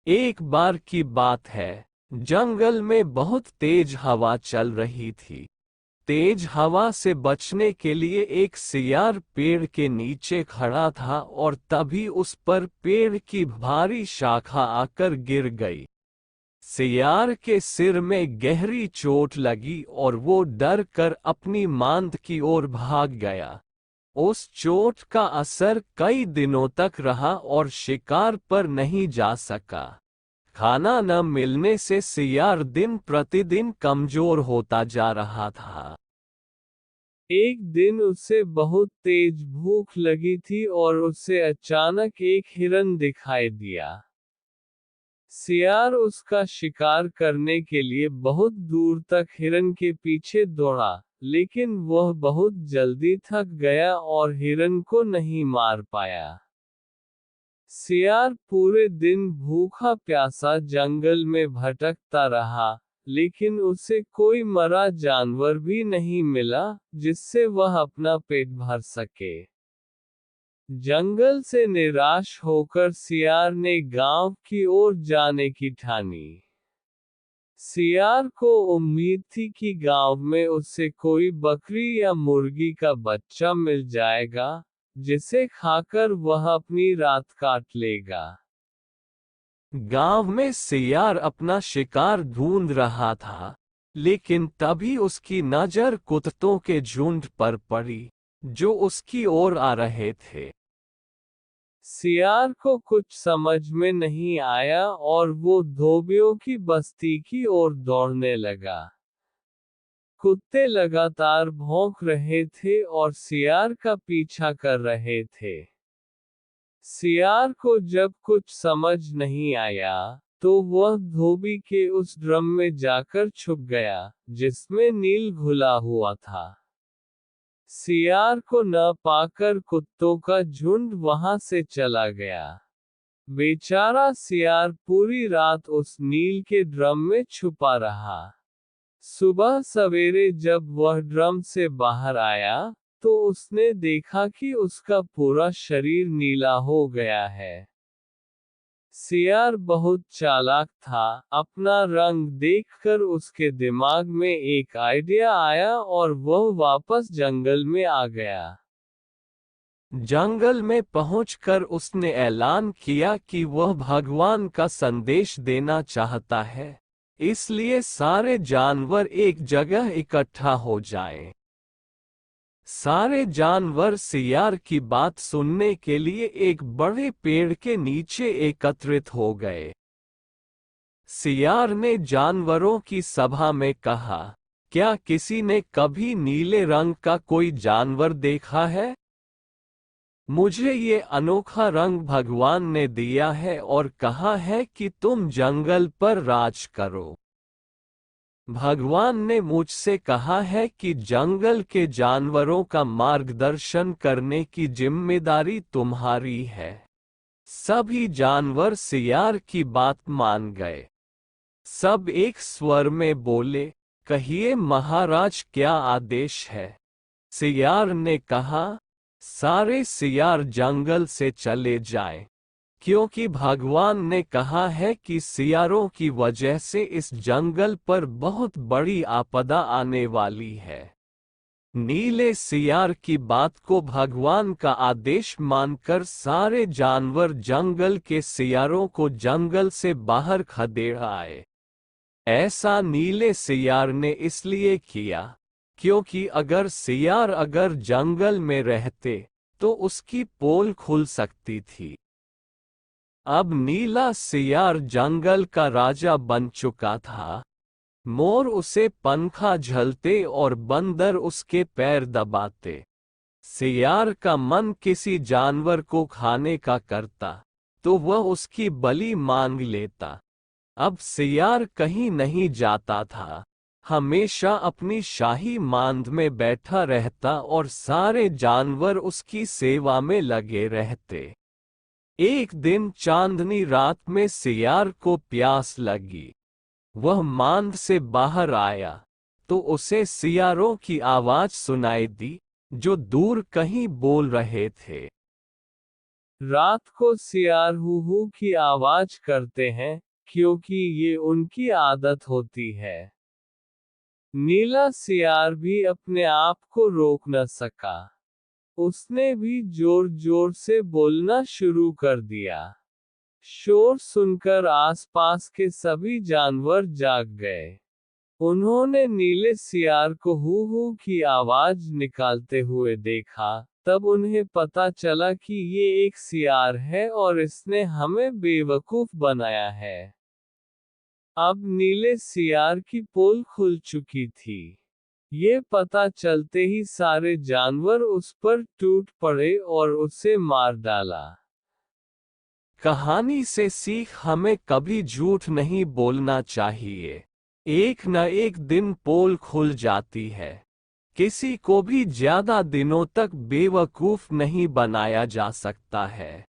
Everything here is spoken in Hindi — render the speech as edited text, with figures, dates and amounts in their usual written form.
एक बार की बात है, जंगल में बहुत तेज हवा चल रही थी। तेज हवा से बचने के लिए एक सियार पेड़ के नीचे खड़ा था और तभी उस पर पेड़ की भारी शाखा आकर गिर गई। सियार के सिर में गहरी चोट लगी और वो डर कर अपनी मांद की ओर भाग गया। उस चोट का असर कई दिनों तक रहा और शिकार पर नहीं जा सका। खाना न मिलने से सियार दिन प्रतिदिन कमजोर होता जा रहा था। एक दिन उसे बहुत तेज भूख लगी थी और उसे अचानक एक हिरन दिखाई दिया। सियार उसका शिकार करने के लिए बहुत दूर तक हिरन के पीछे दौड़ा, लेकिन वह बहुत जल्दी थक गया और हिरन को नहीं मार पाया। सियार पूरे दिन भूखा प्यासा जंगल में भटकता रहा, लेकिन उसे कोई मरा जानवर भी नहीं मिला जिससे वह अपना पेट भर सके। जंगल से निराश होकर सियार ने गांव की ओर जाने की ठानी। सियार को उम्मीद थी कि गांव में उसे कोई बकरी या मुर्गी का बच्चा मिल जाएगा, जिसे खाकर वह अपनी रात काट लेगा। गांव में सियार अपना शिकार ढूंढ रहा था, लेकिन तभी उसकी नजर कुत्तों के झुंड पर पड़ी, जो उसकी ओर आ रहे थे। सियार को कुछ समझ में नहीं आया और वो धोबियों की बस्ती की ओर दौड़ने लगा। कुत्ते लगातार भौंक रहे थे और सियार का पीछा कर रहे थे। सियार को जब कुछ समझ नहीं आया, तो वह धोबी के उस ड्रम में जाकर छुप गया, जिसमें नील घुला हुआ था। सियार को न पाकर कुत्तों का झुंड वहां से चला गया। बेचारा सियार पूरी रात उस नील के ड्रम में छुपा रहा। सुबह सवेरे जब वह ड्रम से बाहर आया, तो उसने देखा कि उसका पूरा शरीर नीला हो गया है। सियार बहुत चालाक था, अपना रंग देखकर उसके दिमाग में एक आइडिया आया और वह वापस जंगल में आ गया। जंगल में पहुंचकर उसने ऐलान किया कि वह भगवान का संदेश देना चाहता है, इसलिए सारे जानवर एक जगह इकट्ठा हो जाएं। सारे जानवर सियार की बात सुनने के लिए एक बड़े पेड़ के नीचे एकत्रित हो गए। सियार ने जानवरों की सभा में कहा, क्या किसी ने कभी नीले रंग का कोई जानवर देखा है? मुझे ये अनोखा रंग भगवान ने दिया है और कहा है कि तुम जंगल पर राज करो। भगवान ने मुझसे कहा है कि जंगल के जानवरों का मार्गदर्शन करने की जिम्मेदारी तुम्हारी है। सभी जानवर सियार की बात मान गए। सब एक स्वर में बोले, कहिए महाराज, क्या आदेश है? सियार ने कहा, सारे सियार जंगल से चले जाएं, क्योंकि भगवान ने कहा है कि सियारों की वजह से इस जंगल पर बहुत बड़ी आपदा आने वाली है। नीले सियार की बात को भगवान का आदेश मानकर सारे जानवर जंगल के सियारों को जंगल से बाहर खदेड़ आए। ऐसा नीले सियार ने इसलिए किया, क्योंकि अगर जंगल में रहते, तो उसकी पोल खुल सकती थी। अब नीला सियार जंगल का राजा बन चुका था। मोर उसे पंखा झलते और बंदर उसके पैर दबाते। सियार का मन किसी जानवर को खाने का करता, तो वह उसकी बलि मांग लेता। अब सियार कहीं नहीं जाता था, हमेशा अपनी शाही मांद में बैठा रहता और सारे जानवर उसकी सेवा में लगे रहते। एक दिन चांदनी रात में सियार को प्यास लगी। वह मांद से बाहर आया, तो उसे सियारों की आवाज सुनाई दी, जो दूर कहीं बोल रहे थे। रात को सियार हू हू की आवाज करते हैं, क्योंकि ये उनकी आदत होती है। नीला सियार भी अपने आप को रोक न सका। उसने भी जोर जोर से बोलना शुरू कर दिया। शोर सुनकर आसपास के सभी जानवर जाग गए। उन्होंने नीले सियार को हू हू की आवाज निकालते हुए देखा, तब उन्हें पता चला कि ये एक सियार है और इसने हमें बेवकूफ बनाया है। अब नीले सियार की पोल खुल चुकी थी। ये पता चलते ही सारे जानवर उस पर टूट पड़े और उसे मार डाला। कहानी से सीख हमें कभी झूठ नहीं बोलना चाहिए। एक न एक दिन पोल खुल जाती है। किसी को भी ज्यादा दिनों तक बेवकूफ नहीं बनाया जा सकता है।